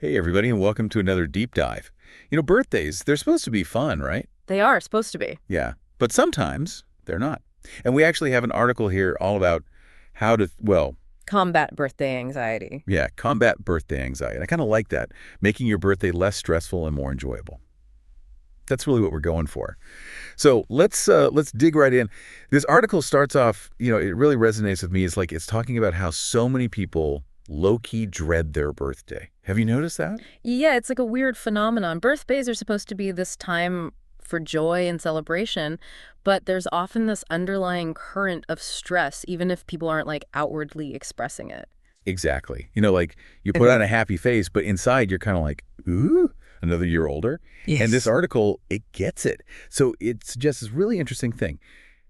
Hey, everybody, and welcome to another deep dive. Birthdays, they're supposed to be fun, right? They are supposed to be. Yeah. But sometimes they're not. And we actually have an article here all about how to, Combat birthday anxiety. yeah, combat birthday anxiety. I kind of like that, making your birthday less stressful and more enjoyable. That's really what we're going for. So let's dig right in. This article starts off, it really resonates with me. It's talking about how so many people low-key dread their birthday. Have you noticed that? Yeah, it's like a weird phenomenon. Birthdays are supposed to be this time for joy and celebration, but there's often this underlying current of stress, even if people aren't like outwardly expressing it. Exactly. Like you put on a happy face, but inside you're kind of like, ooh, another year older. And this Yes. article, it gets it. So it suggests this really interesting thing.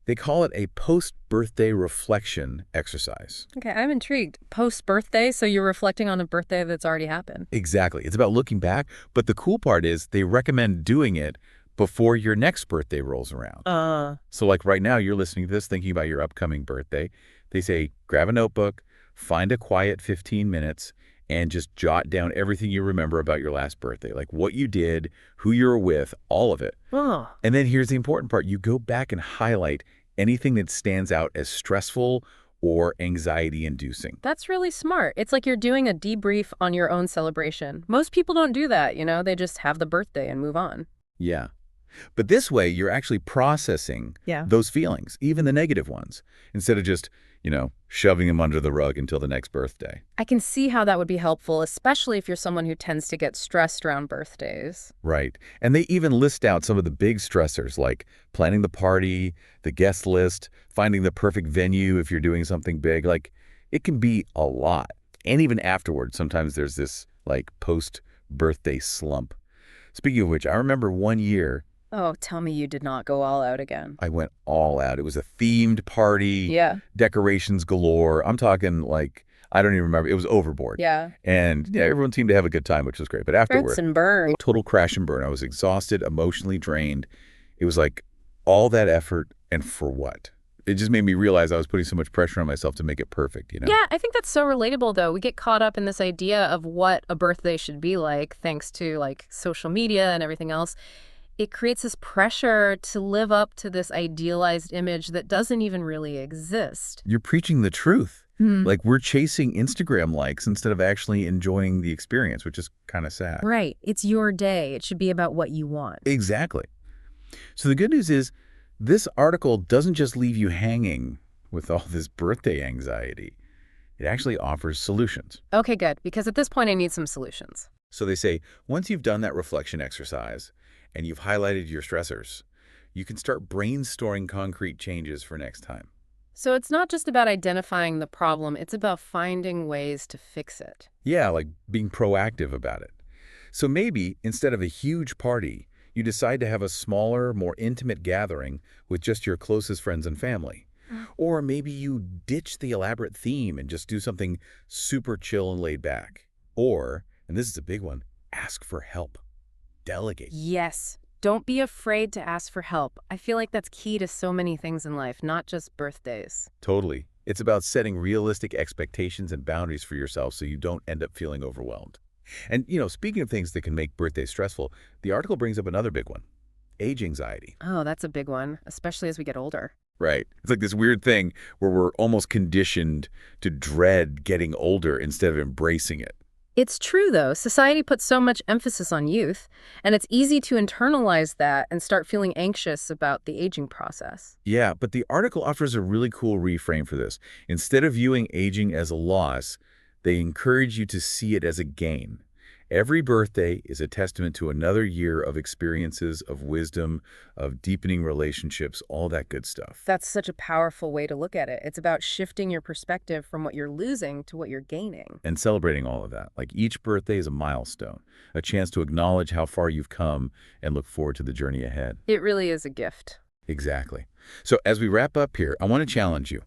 They call it a post-birthday reflection exercise. Okay, I'm intrigued. Post birthday, so you're reflecting on a birthday that's already happened. Exactly. It's about looking back, but the cool part is they recommend doing it before your next birthday rolls around. So like right now, you're listening to this thinking about your upcoming birthday. They say, grab a notebook, find a quiet 15 minutes, and just jot down everything you remember about your last birthday, like what you did, who you were with, all of it. Oh, And then here's the important part. You go back and highlight anything that stands out as stressful or anxiety-inducing. that's really smart. It's like you're doing a debrief on your own celebration. Most people don't do that, they just have the birthday and move on. Yeah. But this way, you're actually processing Yeah. those feelings, even the negative ones, instead of just, shoving them under the rug until the next birthday. I can see how that would be helpful, especially if you're someone who tends to get stressed around birthdays. Right. And they even list out some of the big stressors like planning the party, the guest list, finding the perfect venue if you're doing something big. Like, it can be a lot. And even afterwards, sometimes there's this, like, post-birthday slump. Speaking of which, I remember one year Oh, tell me you did not go all out again. I went all out. It was a themed party, Yeah, decorations galore. I'm talking like, I don't even remember. It was overboard. yeah. And yeah, everyone seemed to have a good time, which was great. But afterward, Burns and burn. total crash and burn. I was exhausted, emotionally drained. It was like all that effort and for what? It just made me realize I was putting so much pressure on myself to make it perfect. Yeah, I think that's so relatable, though. We get caught up in this idea of what a birthday should be like, thanks to like social media and everything else. It creates this pressure to live up to this idealized image that doesn't even really exist. You're preaching the truth. Hmm. Like we're chasing Instagram likes instead of actually enjoying the experience, which is kind of sad. Right. It's your day. It should be about what you want. Exactly. So the good news is this article doesn't just leave you hanging with all this birthday anxiety. It actually offers solutions. Okay, good. Because at this point, I need some solutions. So they say, once you've done that reflection exercise and you've highlighted your stressors, you can start brainstorming concrete changes for next time. So it's not just about identifying the problem, it's about finding ways to fix it. Yeah, like being proactive about it. So maybe instead of a huge party, you decide to have a smaller, more intimate gathering with just your closest friends and family. Or maybe you ditch the elaborate theme and just do something super chill and laid back. Or, and this is a big one, ask for help. Delegate. Yes. Don't be afraid to ask for help. I feel like that's key to so many things in life, not just birthdays. Totally. It's about setting realistic expectations and boundaries for yourself so you don't end up feeling overwhelmed. And, speaking of things that can make birthdays stressful, the article brings up another big one, age anxiety. Oh, that's a big one, especially as we get older. Right. It's like this weird thing where we're almost conditioned to dread getting older instead of embracing it. It's true, though. Society puts so much emphasis on youth, and it's easy to internalize that and start feeling anxious about the aging process. Yeah, but the article offers a really cool reframe for this. Instead of viewing aging as a loss, they encourage you to see it as a gain. Every birthday is a testament to another year of experiences, of wisdom, of deepening relationships, all that good stuff. That's such a powerful way to look at it. It's about shifting your perspective from what you're losing to what you're gaining. And celebrating all of that. Like each birthday is a milestone, a chance to acknowledge how far you've come and look forward to the journey ahead. It really is a gift. Exactly. So as we wrap up here, I want to challenge you.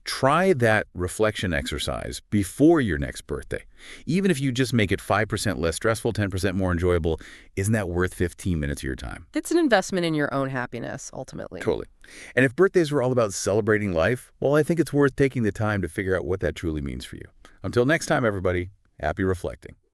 Try that reflection exercise before your next birthday. Even if you just make it 5% less stressful, 10% more enjoyable, isn't that worth 15 minutes of your time? It's an investment in your own happiness, ultimately. Totally. And if birthdays were all about celebrating life, well, I think it's worth taking the time to figure out what that truly means for you. Until next time, everybody, happy reflecting.